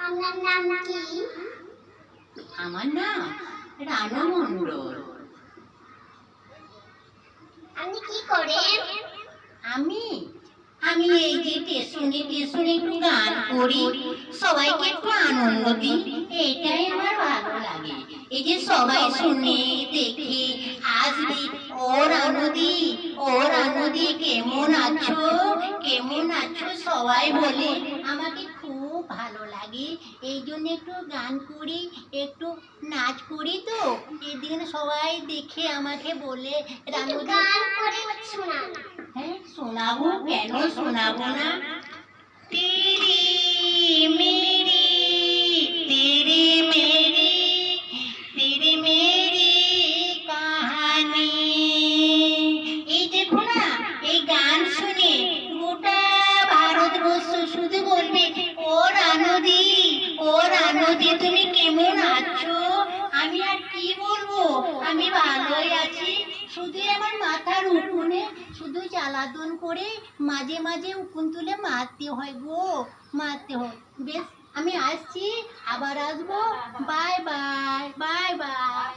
আপনার নাম কি? আমার নাম রানু মণ্ডল। আপনি কি করেন? আমি আমি এই যে টেশনে একটু গান করি, সবাইকে একটু আনন্দ দিই, এটাই আমার ভালো লাগে। এই যে সবাই শুনে দেখে আসবে, ও রানুদি, ও রানুদি কেমন আছো, কেমন আছো সবাই বলে, আমাকে খুব ভালো লাগে। এই জন্য একটু গান করি, একটু নাচ করি, তো এদিন সবাই দেখে আমাকে বলে রানুদি। গান করে শোনান। হ্যাঁ শোনাবো, কেন শোনাবো না। তেরি মেরি তেরি মেরি তেরি মেরি কাহানি। এই দেখো না, এই গান শুনে গোটা ভারতবর্ষ শুধু বলবে, ও রানুদি, ও রানুদি তুমি কেমন আছো। আমি আর কি বলবো, আমি ভালোই আছি। শুধু আমার মাথার উঠোনে শুধু জ্বালাতন করে মাঝে মাঝে উকুন তুলে মারতে হয় গো, মারতে হয়। বেশ, আমি আসছি, আবার আসবো। Bye bye, bye bye.